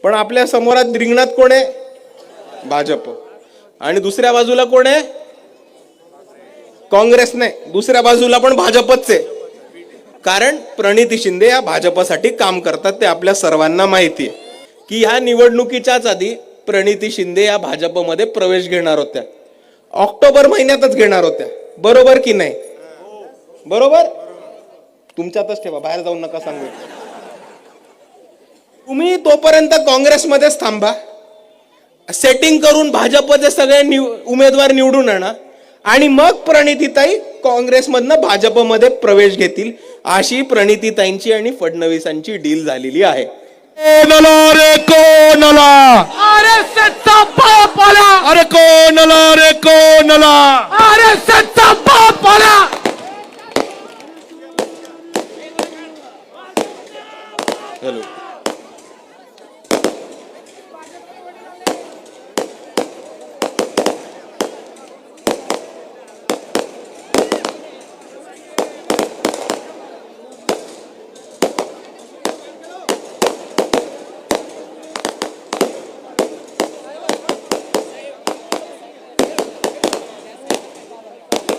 पण आपल्या समोरात रिंगणात कोण आहे? भाजप. आणि दुसऱ्या बाजूला कोण आहे? काँग्रेस नाही, दुसऱ्या बाजूला पण भाजपच आहे. कारण प्रणिती शिंदे या भाजपसाठी काम करतात ते आपल्या सर्वांना माहिती आहे. की ह्या निवडणुकीच्याच आधी प्रणिती शिंदे या भाजपमध्ये प्रवेश घेणार होत्या, ऑक्टोबर महिन्यातच घेणार होत्या. बरोबर की नाही? बरोबर. तुमच्यातच ठेवा, बाहेर जाऊन नका सांगू. तुम्ही तोपर्यंत काँग्रेसमध्येच थांबा, सेटिंग करून भाजपचे सगळे उमेदवार निवडून आणा आणि मग प्रणितीताई काँग्रेसमधनं भाजपमध्ये प्रवेश घेतील. अशी प्रणितीताईंची आणि फडणवीसांची डील झालेली आहे. कोणाला रे कोणाला? आरएसएसचा बाप आला. अरे कोणाला रे कोणाला? आरएसएसचा बाप आला. हॅलो.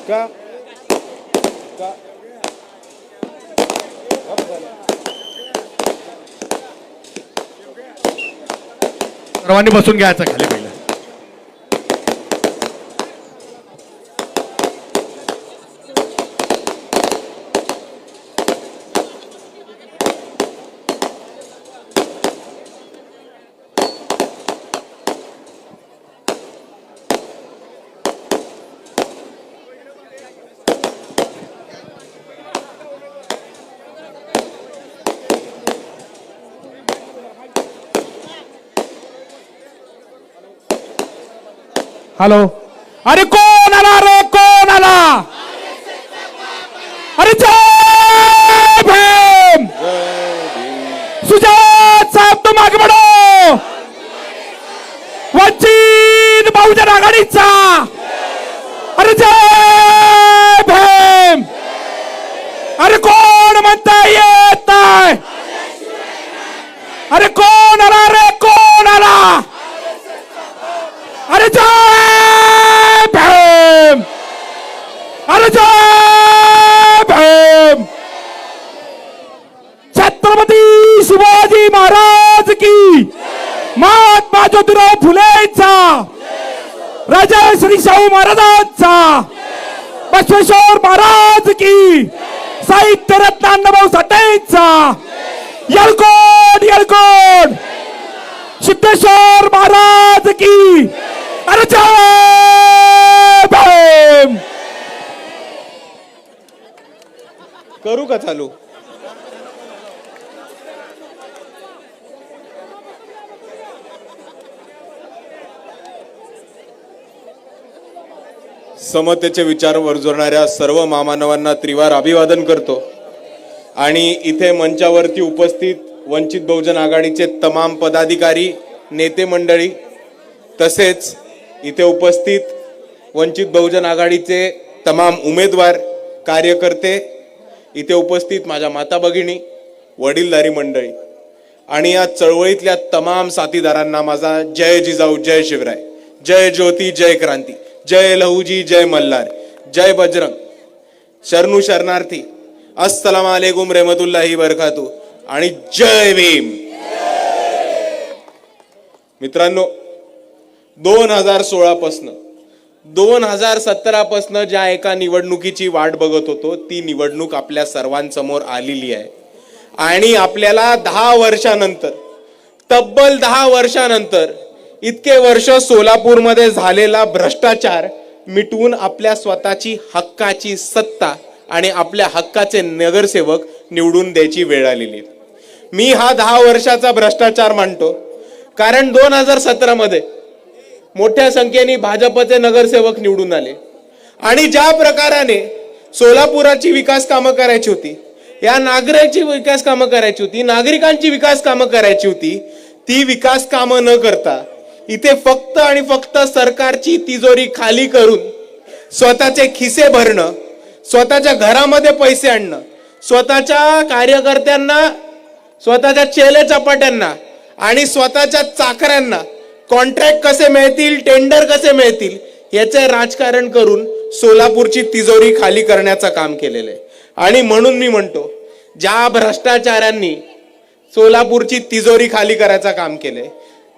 का सर्वांनी बसून घ्यायचं खाली पहिलं. हॅलो. अरे कोण आला रे कोण आला? अरे जय भीम. सुजात साहेब तुम आगे बढ़ो. वंचित बहुजन आघाडीचा. अरे जय भीम. अरे कोण म्हणता येत नाही? अरे कोण आला रे कोण आला? अरे जय भीम. अरे जय भीम. छत्रपती शिवाजी महाराज की, महात्मा ज्योतिराव फुलेंचा, राजा श्री शाहू महाराजांचा, बसवेश्वर महाराज की, साहित्य रत्न अण्णाभाऊ साठेंचा, येळकोट येळकोट सिद्धेश्वर महाराज की. अरे जय भीम. करू का चालू? समतेचे विचार वर्जवणाऱ्या सर्व महामानवांना त्रिवार अभिवादन करतो. आणि इथे मंचावरती उपस्थित वंचित बहुजन आघाडीचे तमाम पदाधिकारी, नेते मंडळी, तसेच इथे उपस्थित वंचित बहुजन आघाडीचे तमाम उमेदवार, कार्यकर्ते, इथे उपस्थित माझ्या माता भगिनी, वडीलधारी मंडळी आणि या चळवळीतल्या तमाम साथीदारांना माझा जय जिजाऊ, जय शिवराय, जय ज्योती, जय क्रांती, जय लहूजी, जय मल्हार, जय बजरंग, शरणू शरणार्थी, अस्सलाम वालेकुम रहमतुल्लाही बरकातू आणि जय भीम. मित्रांनो, 2016 पासून 2017 पासून ज्या एका निवडणुकीची वाट बघत होतो ती निवडणूक आपल्या सर्वांसमोर आलेली आहे. आणि आपल्याला 10 वर्षानंतर, तब्बल 10 वर्षानंतर, इतके वर्ष सोलापूरमध्ये झालेला भ्रष्टाचार मिटवून आपल्या स्वतःची हक्काची सत्ता आणि आपल्या हक्काचे नगरसेवक निवडून द्यायची वेळ आलेली. मी हा 10 वर्षाचा भ्रष्टाचार मानतो. कारण 2017 मध्ये मोठ्या संख्येने भाजपचे नगरसेवक निवडून आले आणि ज्या प्रकाराने सोलापुराची विकास कामं करायची होती, या नागरिकांची विकास कामं करायची होती, नागरिकांची विकास कामं करायची होती, ती विकास कामं न करता इथे फक्त आणि फक्त सरकारची तिजोरी खाली करून स्वतःचे खिसे भरणं, स्वतःच्या घरामध्ये पैसे आणणं, स्वतःच्या कार्यकर्त्यांना, स्वतःच्या चेले चपाट्यांना आणि स्वतःच्या चाकऱ्यांना कॉन्ट्रॅक्ट कसे मिळतील, टेंडर कसे मिळतील याचे राजकारण करून सोलापूरची तिजोरी खाली करण्याचं काम केलेलं आहे. आणि म्हणून मी म्हणतो, ज्या भ्रष्टाचारांनी सोलापूरची तिजोरी खाली करायचं काम केलंय,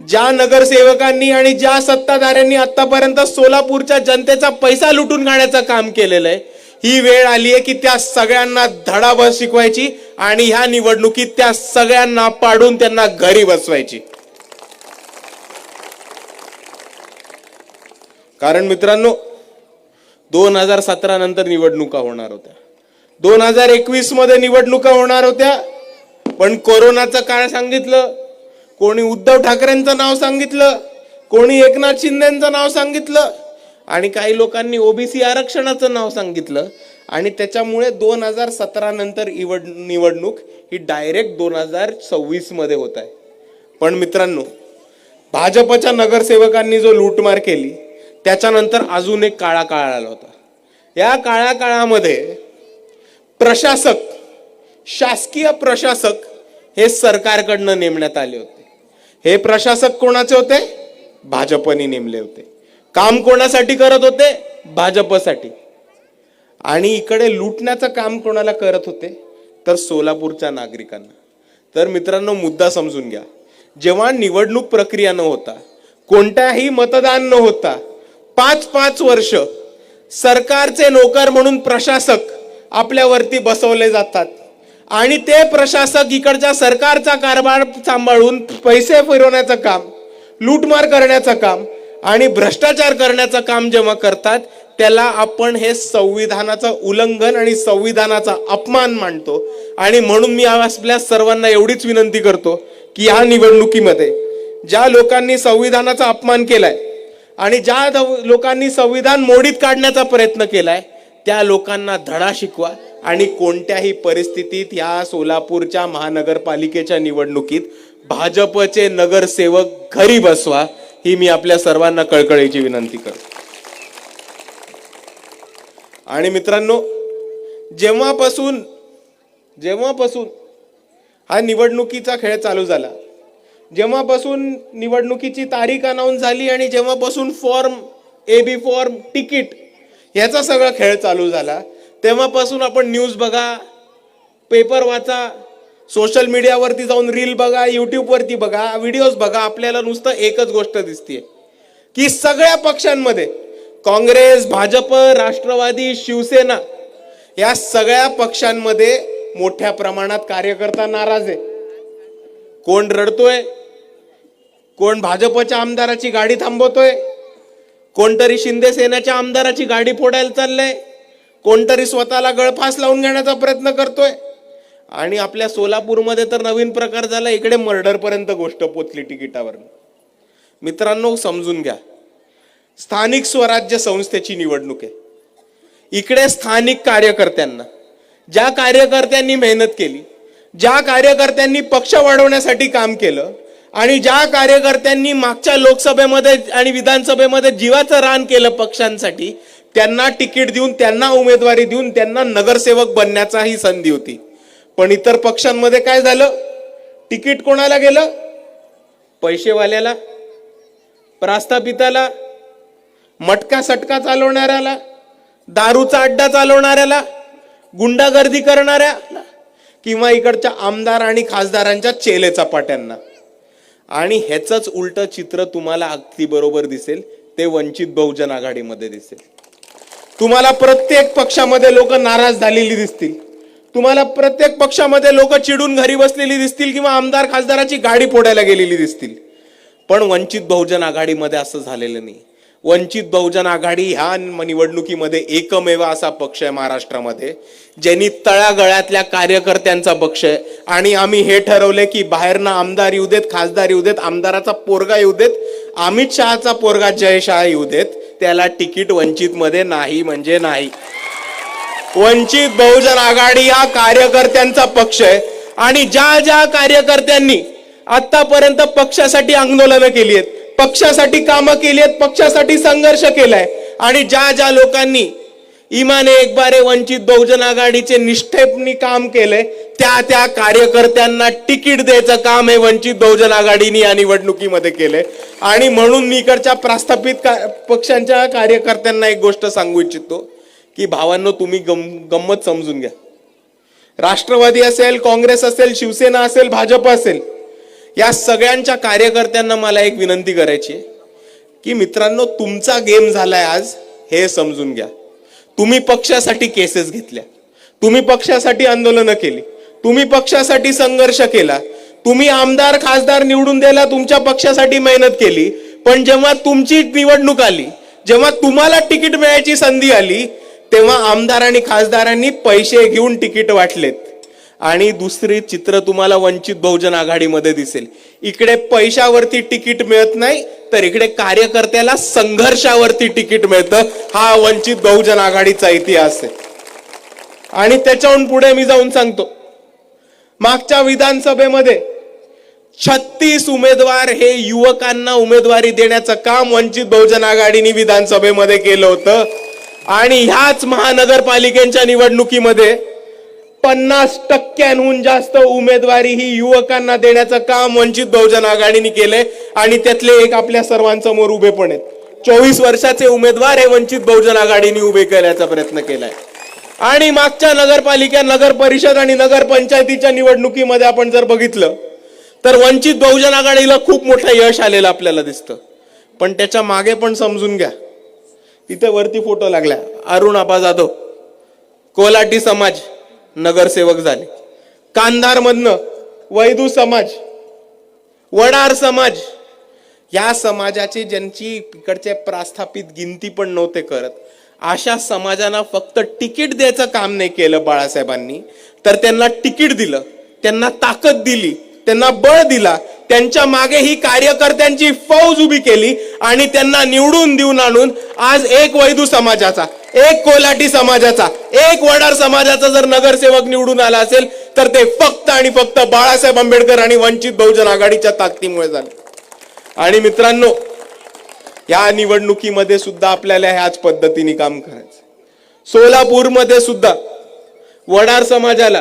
ज्या नगरसेवकांनी आणि ज्या सत्ताधाऱ्यांनी आतापर्यंत सोलापूरच्या जनतेचा पैसा लुटून खाण्याचं काम केलेलं आहे, ही वेळ आली आहे की त्या सगळ्यांना धडाबस शिकवायची आणि ह्या निवडणुकीत त्या सगळ्यांना पाडून त्यांना घरी बसवायची. कारण मित्रांनो, 2017 नंतर निवडणुका होणार होत्या, 2021 मध्ये निवडणुका होणार होत्या, पण कोरोनाचं काळ सांगितलं, कोणी उद्धव ठाकरेंचं नाव सांगितलं, कोणी एकनाथ शिंदेचं नाव सांगितलं आणि काही लोकांनी ओबीसी आरक्षणाचं नाव सांगितलं आणि त्याच्यामुळे 2017 नंतर निवडणूक ही डायरेक्ट 2026 मध्ये होत आहे. पण मित्रांनो, भाजपच्या नगरसेवकांनी जो लूटमार केली त्याच्यानंतर अजून एक काळा काळ आला होता. या काळ्या काळामध्ये प्रशासक, शासकीय प्रशासक हे सरकारकडनं नेमण्यात आले होते. हे प्रशासक कोणाचे होते? भाजपने नेमले होते. काम कोणासाठी करत होते? भाजपसाठी. आणि इकडे लुटण्याचं काम कोणाला करत होते? तर सोलापूरच्या नागरिकांना. तर मित्रांनो, मुद्दा समजून घ्या. जेव्हा निवडणूक प्रक्रिया न होता, कोणत्याही मतदान न होता 5-5 वर्ष सरकारचे नोकर म्हणून प्रशासक आपल्यावरती बसवले जातात आणि ते प्रशासक इकडच्या सरकारचा कारभार सांभाळून पैसे फिरवण्याचं काम, लूटमार करण्याचं काम आणि भ्रष्टाचार करण्याचं काम जेव्हा करतात, त्याला आपण हे संविधानाचं उल्लंघन आणि संविधानाचा अपमान मानतो. आणि म्हणून मी आपल्या सर्वांना एवढीच विनंती करतो की या निवडणुकीमध्ये ज्या लोकांनी संविधानाचा अपमान केलाय आणि ज्या लोकांनी संविधान मोडीत काढण्याचा प्रयत्न केलाय, त्या लोकांना धडा शिकवा आणि कोणत्याही परिस्थितीत या सोलापूरच्या महानगरपालिकेच्या निवडणुकीत भाजपचे नगरसेवक घरी बसवा, ही मी आपल्या सर्वांना कळकळीची विनंती करतो. आणि मित्रांनो, जेव्हापासून हा निवडणुकीचा खेळ चालू झाला, जेव्हापासून निवडणुकीची तारीख अनाऊन्स झाली आणि जेव्हापासून फॉर्म, AB फॉर्म, तिकीट याचा सगळा खेळ चालू झाला, तेव्हापासून आपण न्यूज बघा, पेपर वाचा, सोशल मीडियावरती जाऊन रील बघा, युट्यूबवरती बघा, व्हिडिओज बघा, आपल्याला नुसतं एकच गोष्ट दिसतीये की सगळ्या पक्षांमध्ये, काँग्रेस, भाजप, राष्ट्रवादी, शिवसेना या सगळ्या पक्षांमध्ये मोठ्या प्रमाणात कार्यकर्ता नाराज आहे. कोण रडतोय, कोण भाजपच्या आमदाराची गाडी थांबवतोय, कोणतरी शिंदे सेनेच्या आमदाराची गाडी फोडायला चाललंय, कोणतरी स्वतःला गळफास लावून घेण्याचा प्रयत्न करतोय. आणि आपल्या सोलापूरमध्ये तर नवीन प्रकार झाला, इकडे मर्डर पर्यंत गोष्ट पोचली तिकिटावर. मित्रांनो, समजून घ्या, स्थानिक स्वराज्य संस्थेची निवडणूक आहे. इकडे स्थानिक कार्यकर्त्यांना, ज्या कार्यकर्त्यांनी मेहनत केली, ज्या कार्यकर्त्यांनी पक्ष वाढवण्यासाठी काम केलं आणि ज्या कार्यकर्त्यांनी मागच्या लोकसभेमध्ये आणि विधानसभेमध्ये जीवाचं रान केलं पक्षांसाठी, त्यांना तिकीट देऊन, त्यांना उमेदवारी देऊन, त्यांना नगरसेवक बनण्याचा ही संधी होती. पण इतर पक्षांमध्ये काय झालं? तिकीट कोणाला गेलं? पैसेवाल्याला, प्रस्थापिताला, मटका सटका चालवणाऱ्याला, दारूचा अड्डा चालवणाऱ्याला, गुंडागर्दी करणाऱ्याला, किंवा इकडच्या आमदार आणि खासदारांच्या चेले चपाट्यांना. आणि ह्याचंच उलट चित्र तुम्हाला अगदी बरोबर दिसेल ते वंचित बहुजन आघाडीमध्ये दिसेल. तुम्हाला प्रत्येक पक्षामध्ये लोक नाराज झालेली दिसतील, तुम्हाला प्रत्येक पक्षामध्ये लोक चिडून घरी बसलेली दिसतील किंवा आमदार खासदाराची गाडी फोडायला गेलेली दिसतील. पण वंचित बहुजन आघाडीमध्ये असं झालेलं नाही. वंचित बहुजन आघाडी ह्या निवडणुकीमध्ये एकमेव असा पक्ष आहे महाराष्ट्रामध्ये ज्यांनी तळागळ्यातल्या कार्यकर्त्यांचा पक्ष आहे. आणि आम्ही हे ठरवले की बाहेरनं आमदार येऊ देत, खासदार येऊ देत, आमदाराचा पोरगा येऊ देत, अमित शहाचा पोरगा जय शहा येऊ देत, त्याला तिकीट वंचित मध्ये नाही म्हणजे नाही. वंचित बहुजन आघाडी हा कार्यकर्त्यांचा पक्ष आहे. आणि ज्या ज्या कार्यकर्त्यांनी आतापर्यंत पक्षासाठी आंदोलनं केली आहेत, पक्षासाठी कामं केली आहेत, पक्षासाठी संघर्ष केलाय आणि ज्या ज्या लोकांनी इमाने एक बारे वंचित बहुजन आघाडीचे निष्ठेपणी काम केले, त्या कार्यकर्त्यांना तिकीट द्यायचं काम हे वंचित बहुजन आघाडीने या निवडणुकीमध्ये केले. आणि म्हणून मी इकडच्या प्रस्थापित पक्षांच्या कार्यकर्त्यांना एक गोष्ट सांगू इच्छितो की भावांनो, तुम्ही गंमत समजून घ्या. राष्ट्रवादी असेल, काँग्रेस असेल, शिवसेना असेल, भाजप असेल, या सगळ्यांच्या कार्यकर्त्यांना मला एक विनंती करायची आहे की मित्रांनो, तुमचा गेम झालाय आज हे समजून घ्या. तुम्ही पक्षासाठी केसेस घेतल्या, तुम्ही पक्षासाठी आंदोलनं केली, तुम्ही पक्षासाठी संघर्ष केला, तुम्ही आमदार खासदार निवडून द्यायला तुमच्या पक्षासाठी मेहनत केली. पण जेव्हा तुमची निवडणूक आली, जेव्हा तुम्हाला तिकीट मिळायची संधी आली, तेव्हा आमदार आणि खासदारांनी पैसे घेऊन तिकीट वाटलेत. आणि दुसरी चित्र तुम्हाला वंचित बहुजन आघाडीमध्ये दिसेल. इकडे पैशावरती तिकीट मिळत नाही, तर इकडे कार्यकर्त्याला संघर्षावरती तिकीट मिळतं. हा वंचित बहुजन आघाडीचा इतिहास आहे. आणि त्याच्याहून पुढे मी जाऊन सांगतो, मागच्या विधानसभेमध्ये 36 उमेदवार हे युवकांना उमेदवारी देण्याचं काम वंचित बहुजन आघाडीने विधानसभेमध्ये केलं होतं. आणि ह्याच महानगरपालिकेच्या निवडणुकीमध्ये 50% जास्त उमेदवारी ही युवकांना देण्याचं काम वंचित बहुजन आघाडीने केले. आणि त्यातले एक आपल्या सर्वांसमोर उभे पण आहेत. 24 वर्षाचे उमेदवार हे वंचित बहुजन आघाडीने उभे करण्याचा प्रयत्न केलाय. आणि मागच्या नगरपालिका, नगर परिषद आणि नगरपंचायतीच्या निवडणुकीमध्ये आपण जर बघितलं तर वंचित बहुजन आघाडीला खूप मोठं यश आलेलं आपल्याला दिसतं. पण त्याच्या मागे पण समजून घ्या, इथे वरती फोटो लागला, अरुण आबा जाधव कोल्हाटी समाज नगरसेवक झाले. कांधारमधनं वैदू समाज, वडार समाज, या समाजाचे ज्यांची इकडचे प्रस्थापित गिनती पण नव्हते करत, अशा समाजांना फक्त तिकीट द्यायचं काम नाही केलं बाळासाहेबांनी, तर त्यांना तिकीट दिलं, त्यांना ताकद दिली, त्यांना बळ दिला. त्यांच्या मागे ही कार्यकर्त्यांची फौज उभी केली आणि त्यांना निवडून देऊन आणून आज एक वैदू समाजाचा, एक कोल्हाटी समाजाचा, एक वडार समाजाचा जर नगरसेवक निवडून आला असेल तर ते फक्त आणि फक्त बाळासाहेब आंबेडकर आणि वंचित बहुजन आघाडीच्या ताकदीमुळे झाले. आणि मित्रांनो, या निवडणुकीमध्ये सुद्धा आपल्याला ह्याच पद्धतीने काम करायचं. सोलापूरमध्ये सुद्धा वडार समाजाला,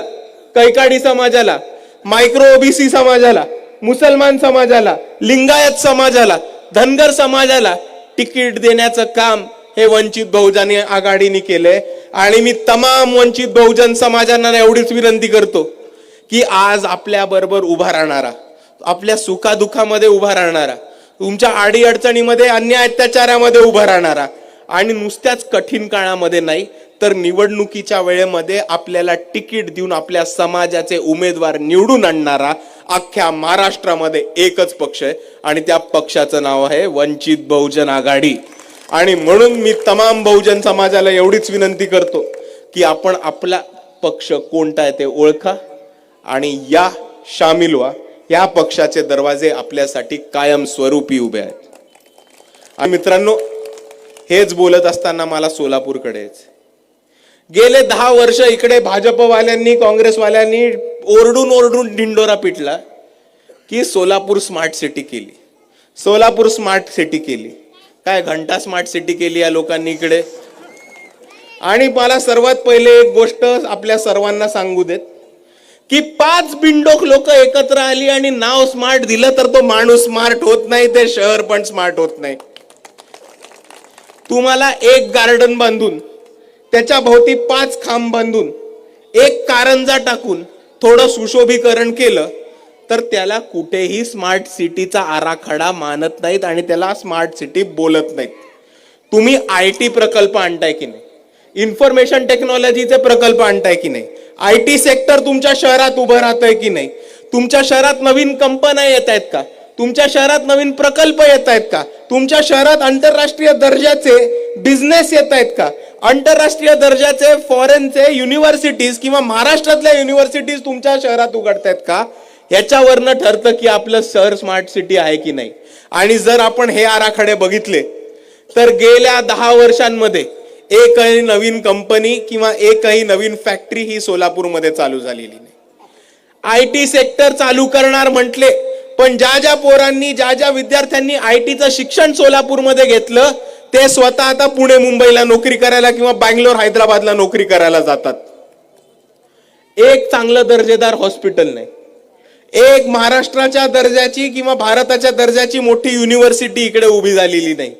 कैकाडी समाजाला, मायक्रो ओबीसी समाजाला, मुसलमान समाजाला, लिंगायत समाजाला, धनगर समाजाला तिकीट देण्याचं काम हे वंचित बहुजन आघाडीने केलंय. आणि मी तमाम वंचित बहुजन समाजांना एवढीच विनंती करतो की आज आपल्या बरोबर उभा राहणारा, आपल्या सुखादुखामध्ये उभा राहणारा, तुमच्या आडी अडचणीमध्ये, अन्याय अत्याचारामध्ये उभा राहणारा, आणि नुसत्याच कठीण काळामध्ये नाही तर निवडणुकीच्या वेळेमध्ये आपल्याला तिकीट देऊन आपल्या समाजाचे उमेदवार निवडून आणणारा अख्ख्या महाराष्ट्रामध्ये एकच पक्ष आहे आणि त्या पक्षाचं नाव आहे वंचित बहुजन आघाडी. आणि म्हणून मी तमाम बहुजन समाजाला एवढीच विनंती करतो की आपण आपला पक्ष कोणता आहे ते ओळखा आणि या शामिल व्हा. या पक्षाचे दरवाजे आपल्यासाठी कायम स्वरूपी उभे आहेत. आणि मित्रांनो, हेच बोलत असताना मला सोलापूरकडे यायचं. गेले 10 वर्ष इकडे भाजपवाल्यांनी, काँग्रेसवाल्यांनी ओरडून ओरडून ढिंडोरा पिटला की सोलापूर स्मार्ट सिटी केली, सोलापूर स्मार्ट सिटी केली. काय घंटा स्मार्ट सिटी केली या लोकांनी इकडे. आणि मला सर्वात पहिले एक गोष्ट आपल्या सर्वांना सांगू देत की 5 बिनडोक लोक एकत्र आली आणि नाव स्मार्ट दिलं तर तो माणूस स्मार्ट होत नाही, ते शहर पण स्मार्ट होत नाही. तुम्हाला एक गार्डन बांधून त्याच्या भोवती 5 खांब बांधून एक कारंजा टाकून थोडं सुशोभीकरण केलं तर त्याला कुठेही स्मार्ट सिटीचा आराखडा मानत नाहीत आणि त्याला स्मार्ट सिटी बोलत नाहीत. तुम्ही IT प्रकल्प आणताय की नाही, इन्फॉर्मेशन टेक्नॉलॉजीचे प्रकल्प आणताय की नाही, IT सेक्टर तुमच्या शहरात उभं राहतंय की नाही, तुमच्या शहरात नवीन कंपन्या येत आहेत का, तुमच्या शहरात नवीन प्रकल्प येत आहेत का, तुमच्या शहरात आंतरराष्ट्रीय दर्जाचे बिझनेस येत आहेत का, आंतरराष्ट्रीय दर्जाचे फॉरेनचे युनिव्हर्सिटीज किंवा महाराष्ट्रातल्या युनिव्हर्सिटीज तुमच्या शहरात उघडतायत का, ह्याच्यावरनं ठरतं की आपलं शहर स्मार्ट सिटी आहे की नाही. आणि जर आपण हे आराखडे बघितले तर गेल्या 10 वर्षांमध्ये एकही नवीन कंपनी किंवा एकही नवीन फॅक्टरी ही सोलापूरमध्ये चालू झालेली नाही. IT सेक्टर चालू करणार म्हटले, पण ज्या ज्या पोरांनी, ज्या ज्या विद्यार्थ्यांनी ITचं शिक्षण सोलापूरमध्ये घेतलं ते स्वतः आता पुणे मुंबईला नोकरी करायला किंवा बँगलोर हैदराबादला नोकरी करायला जातात. एक चांगलं दर्जेदार हॉस्पिटल नाही, एक महाराष्ट्राच्या दर्जाची किंवा भारताच्या दर्जाची मोठी युनिव्हर्सिटी इकडे उभी झालेली नाही.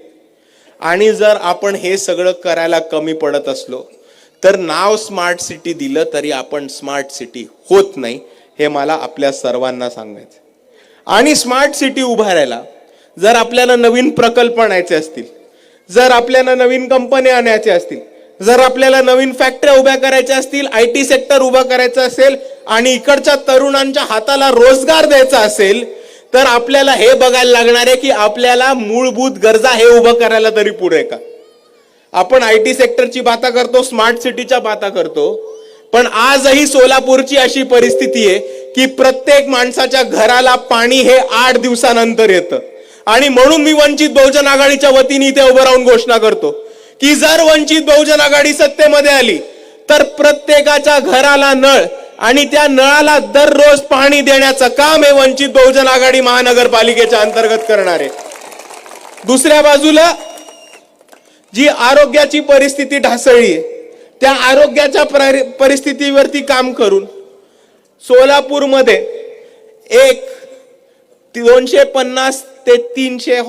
आणि जर आपण हे सगळं करायला कमी पडत असलो तर नाव स्मार्ट सिटी दिलं तरी आपण स्मार्ट सिटी होत नाही, हे मला आपल्या सर्वांना सांगायचं. आणि स्मार्ट सिटी उभारायला जर आपल्याला नवीन प्रकल्प आणायचे असतील, जर आपल्याला नवीन कंपन्या आणायच्या असतील, जर आपल्याला नवीन फॅक्टऱ्या उभ्या करायच्या असतील, IT सेक्टर उभं करायचं असेल आणि इकडच्या तरुणांच्या हाताला रोजगार द्यायचा असेल, तर आपल्याला हे बघायला लागणार आहे की आपल्याला मूलभूत गरजा हे उभं करायला तरी पुरे का. आपण IT सेक्टरची बाता करतो, स्मार्ट सिटीच्या बाता करतो, पण आजही सोलापूरची अशी परिस्थिती आहे की प्रत्येक माणसाच्या घराला पाणी हे 8 दिवसानंतर येतं. आणि म्हणून मी वंचित बहुजन आघाडीच्या वतीने इथे उभं राहून घोषणा करतो की जर वंचित बहुजन आघाडी सत्तेमध्ये आली तर प्रत्येकाच्या घराला नळ आणि त्या नळाला दररोज पाणी देण्याचं काम हे वंचित बहुजन आघाडी महानगरपालिकेच्या अंतर्गत करणार आहे. दुसऱ्या बाजूला जी आरोग्याची परिस्थिती ढासळली आहे, त्या आरोग्याच्या परिस्थितीवरती काम करून सोलापूरमध्ये एक 250 ते 300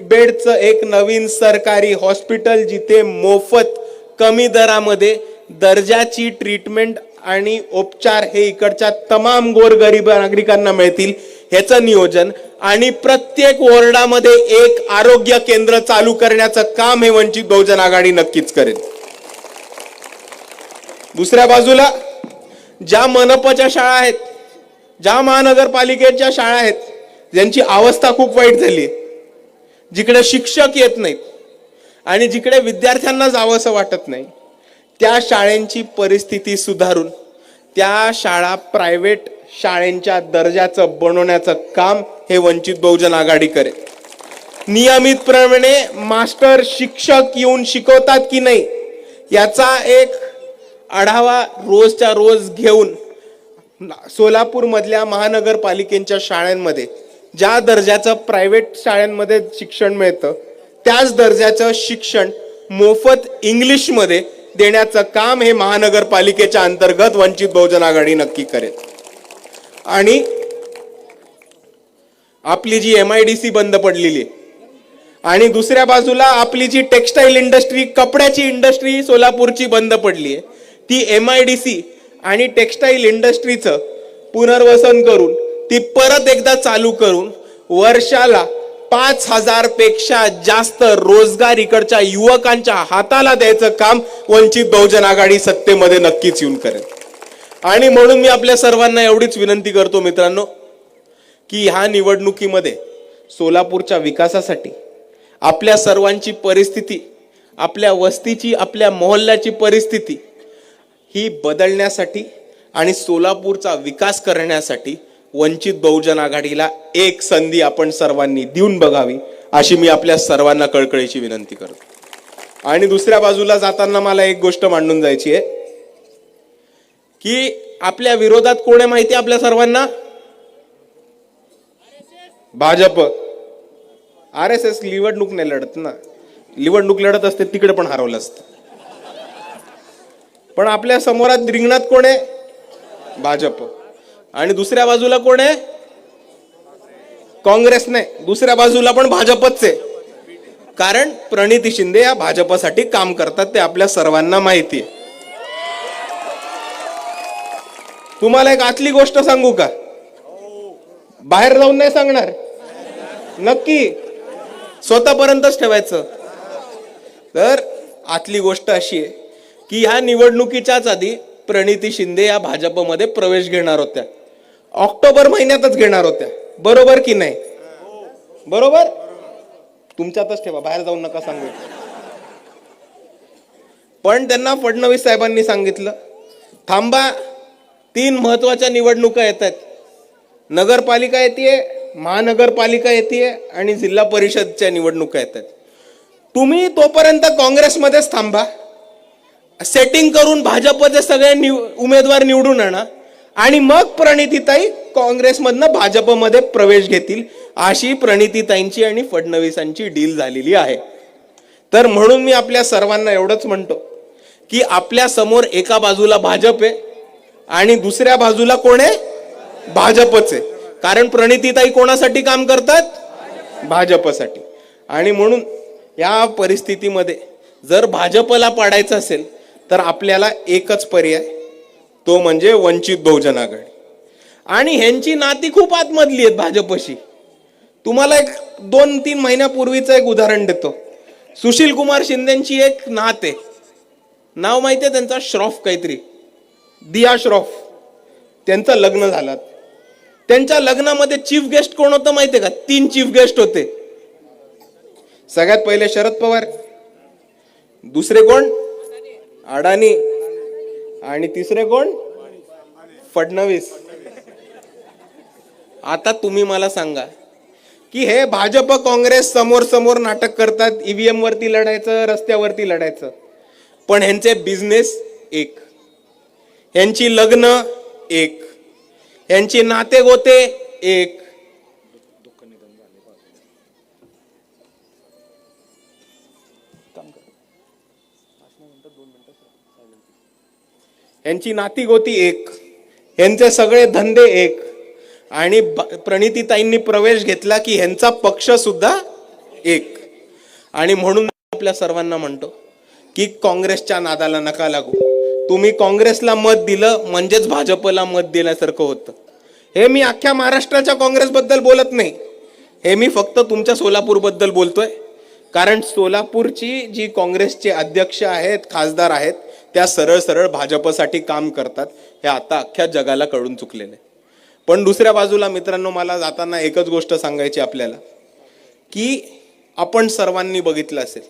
बेडचं एक नवीन सरकारी हॉस्पिटल, जिथे मोफत कमी दरामध्ये दर्जाची ट्रीटमेंट आणि उपचार हे इकडच्या तमाम गोरगरीब नागरिकांना मिळतील, ह्याचं नियोजन आणि प्रत्येक वॉर्डामध्ये एक आरोग्य केंद्र चालू करण्याचं काम हे वंचित बहुजन आघाडी नक्कीच करेल. दुसऱ्या बाजूला ज्या मनपाच्या शाळा आहेत, ज्या महानगरपालिकेच्या शाळा आहेत, ज्यांची अवस्था खूप वाईट झाली, जिकडे शिक्षक येत नाहीत आणि जिकडे विद्यार्थ्यांना जावंसं वाटत नाही, त्या शाळांची परिस्थिती सुधारून त्या शाळा प्रायव्हेट शाळांच्या दर्जाचं बनवण्याचं काम हे वंचित बहुजन आघाडी करेल. नियमितप्रमाणे मास्टर शिक्षक येऊन शिकवतात की नाही याचा एक आढावा रोजच्या रोज घेऊन सोलापूर मधल्या महानगरपालिकेच्या शाळांमध्ये ज्या दर्जाचं प्रायव्हेट शाळांमध्ये शिक्षण मिळतं त्याच दर्जाचं शिक्षण मोफत इंग्लिशमध्ये देण्याचं काम हे महानगरपालिकेच्या अंतर्गत वंचित बहुजन आघाडी नक्की करेल. आणि आपली जी MIDC बंद पडलेली आहे आणि दुसऱ्या बाजूला आपली जी टेक्सटाईल इंडस्ट्री, कपड्याची इंडस्ट्री सोलापूरची बंद पडली आहे, ती MIDC आणि टेक्सटाईल इंडस्ट्रीचं पुनर्वसन करून ती परत एकदा चालू करून वर्षाला 5,000 पेक्षा जास्त रोजगार इकडच्या युवकांच्या हाताला द्यायचं काम वंचित बहुजन आघाडी सत्तेमध्ये नक्कीच येऊन करेल. आणि म्हणून मी आपल्या सर्वांना एवढीच विनंती करतो मित्रांनो की ह्या निवडणुकीमध्ये सोलापूरच्या विकासासाठी आपल्या सर्वांची परिस्थिती, आपल्या वस्तीची, आपल्या मोहल्ल्याची परिस्थिती ही बदलण्यासाठी आणि सोलापूरचा विकास करण्यासाठी वंचित बहुजन आघाडीला एक संधी आपण सर्वांनी देऊन बघावी, अशी मी आपल्या सर्वांना कळकळीची विनंती करतो. आणि दुसऱ्या बाजूला जाताना मला एक गोष्ट मांडून जायची आहे की आपल्या विरोधात कोण आहे माहिती आहे आपल्या सर्वांना? भाजप. RSS निवडणूक नाही लढत ना, निवडणूक लढत असते तिकडे पण हरवलं असतं. पण आपल्या समोरात रिंगणात कोण आहे? भाजप. आणि दुसऱ्या बाजूला कोण आहे? काँग्रेस नाही, दुसऱ्या बाजूला पण भाजपच आहे. कारण प्रणिती शिंदे या भाजपसाठी काम करतात ते आपल्या सर्वांना माहिती आहे. तुम्हाला एक आतली गोष्ट सांगू का? बाहेर जाऊन नाही सांगणार, नक्की स्वतःपर्यंतच ठेवायचं. तर आतली गोष्ट अशी आहे की ह्या निवडणुकीच्याच आधी प्रणिती शिंदे या भाजपमध्ये प्रवेश घेणार होत्या, ऑक्टोबर महिन्यातच घेणार होत्या, बरोबर की नाही? बरोबर. तुमच्यातच ठेवा, बाहेर जाऊन नका सांगू. पण त्यांना फडणवीस साहेबांनी सांगितलं थांबा, 3 महत्वाच्या निवडणुका येत आहेत, नगरपालिका येते, महानगरपालिका येते आणि जिल्हा परिषदच्या निवडणुका येत आहेत. तुम्ही तोपर्यंत काँग्रेसमध्येच थांबा, सेटिंग करून भाजपचे सगळे उमेदवार निवडून आणा आणि मग प्रणितीताई काँग्रेसमधनं भाजपमध्ये प्रवेश घेतील, अशी प्रणितीताईंची आणि फडणवीसांची डील झालेली आहे. तर म्हणून मी आपल्या सर्वांना एवढंच म्हणतो की आपल्या समोर एका बाजूला भाजप आहे आणि दुसऱ्या बाजूला कोण आहे? भाजपच आहे. कारण प्रणितीताई कोणासाठी काम करतात? भाजपसाठी. आणि म्हणून या परिस्थितीमध्ये जर भाजपला पाडायचं असेल तर आपल्याला एकच पर्याय, तो म्हणजे वंचित बहुजन आघाडी. आणि ह्यांची नाती खूप आतमधली आहेत भाजपशी. तुम्हाला एक 2-3 महिन्यापूर्वीचं एक उदाहरण देतो. सुशील कुमार शिंदेची एक नात आहे, नाव माहिती आहे त्यांचा, श्रॉफ काहीतरी, दिया श्रॉफ. त्यांचं लग्न झालं. त्यांच्या लग्नामध्ये चीफ गेस्ट कोण होतं माहितीये का? 3 चीफ गेस्ट होते. सगळ्यात पहिले शरद पवार, दुसरे कोण? अडाणी, आणि तिसरे कोण? फडणवीस. आता तुम्ही मला सांगा की हे भाजप काँग्रेस समोर समोर नाटक करतात, ईव्हीएम वरती लढायचं, रस्त्यावरती लढायचं, पण ह्यांचे बिझनेस एक, ह्यांची लग्न एक, ह्यांची नातेगोते एक. ह्यांची नातीगोती एक, ह्यांचे सगळे धंदे एक. आणि प्रणितीताईंनी प्रवेश घेतला की ह्यांचा पक्ष सुद्धा एक. आणि म्हणून आपल्या सर्वांना म्हणतो की काँग्रेसच्या नादाला नका लागू. तुम्ही काँग्रेसला मत दिलं म्हणजेच भाजपला मत दिल्यासारखं होतं. हे मी अख्ख्या महाराष्ट्राच्या काँग्रेसबद्दल बोलत नाही, हे मी फक्त तुमच्या सोलापूरबद्दल बोलतोय. कारण सोलापूरची जी काँग्रेसचे अध्यक्ष आहेत, खासदार आहेत, त्या सरळ सरळ भाजपसाठी काम करतात. हे आता अख्ख्या जगाला कळून चुकलेलं आहे. पण दुसऱ्या बाजूला मित्रांनो, मला जाताना एकच गोष्ट सांगायची आपल्याला की आपण सर्वांनी बघितलं असेल,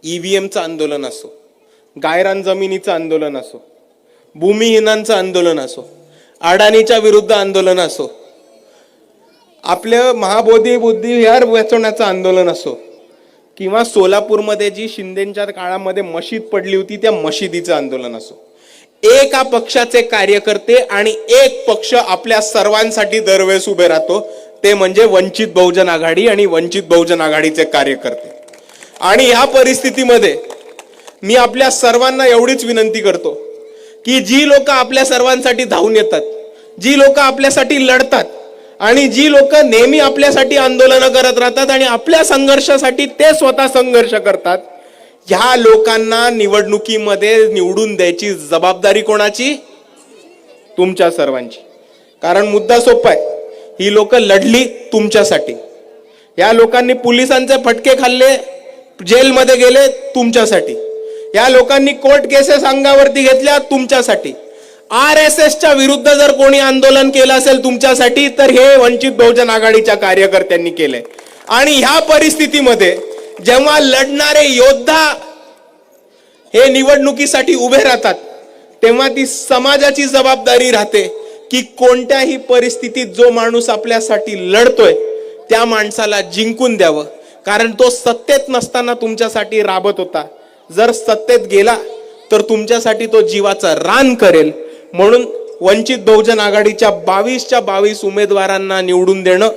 ईव्हीएमचं आंदोलन असो, गायरान जमिनीचं आंदोलन असो, भूमिहीनांचं आंदोलन असो, अडाणीच्या विरुद्ध आंदोलन असो, आपलं महाबोधी बुद्धिविहार वाचवण्याचं आंदोलन असो, किंवा सोलापूरमध्ये जी शिंदेच्या काळामध्ये मशीद पडली होती त्या मशिदीचं आंदोलन असो, एका पक्षाचे कार्यकर्ते आणि एक पक्ष आपल्या सर्वांसाठी दरवेळेस उभे राहतो, ते म्हणजे वंचित बहुजन आघाडी आणि वंचित बहुजन आघाडीचे कार्यकर्ते. आणि ह्या परिस्थितीमध्ये मी आपल्या सर्वांना एवढीच विनंती करतो की जी लोक आपल्या सर्वांसाठी धावून येतात, जी लोक आपल्यासाठी लढतात आणि जी लोक नेहमी आपल्यासाठी आंदोलनं करत राहतात आणि आपल्या संघर्षासाठी ते स्वतः संघर्ष करतात, ह्या लोकांना निवडणुकीमध्ये निवडून द्यायची जबाबदारी कोणाची? तुमच्या सर्वांची. कारण मुद्दा सोपा आहे, ही लोक लढली तुमच्यासाठी. या लोकांनी पोलिसांचे फटके खाल्ले, जेलमध्ये गेले तुमच्यासाठी. या लोकांनी कोर्ट केसेस अंगावरती घेतल्या तुमच्यासाठी. RSSच्या विरुद्ध जर कोणी आंदोलन केलं असेल तुमच्यासाठी, तर हे वंचित बहुजन आघाडीच्या कार्यकर्त्यांनी केले. आणि ह्या परिस्थितीमध्ये जेव्हा लढणारे योद्धा हे निवडणुकीसाठी उभे राहतात, तेव्हा ती समाजाची जबाबदारी राहते की कोणत्याही परिस्थितीत जो माणूस आपल्यासाठी लढतोय त्या माणसाला जिंकून द्यावं. कारण तो सत्तेत नसताना तुमच्यासाठी राबत होता, जर सत्तेत गेला तर तुमच्यासाठी तो जीवाचं रान करेल. म्हणून वंचित बहुजन आघाडीच्या 22च्या 22 उमेदवारांना निवडून देणं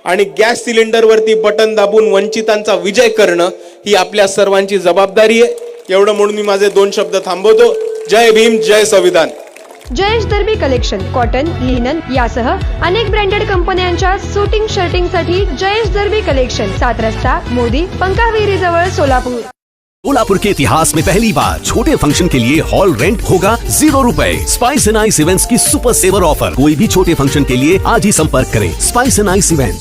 आणि गॅस सिलेंडरवरती बटन दाबून वंचितांचा विजय करणं ही आपल्या सर्वांची जबाबदारी आहे. एवढं म्हणून मी माझे 2 शब्द थांबवतो. जय भीम, जय संविधान. जयेश दर्बी कलेक्शन, कॉटन, लिनन यासह अनेक ब्रँडेड कंपन्यांच्या सुटिंग शर्टिंगसाठी जयेश दर्बी कलेक्शन, 7 रस्ता मोदी, पंकाविहिरी जवळ, सोलापूर. सोलापुर के इतिहास में पहली बार छोटे फंक्शन के लिए हॉल रेंट होगा 0 रुपए। स्पाइस एंड आइस इवेंट्स की सुपर सेवर ऑफर। कोई भी छोटे फंक्शन के लिए आज ही संपर्क करें। Spice end ice events.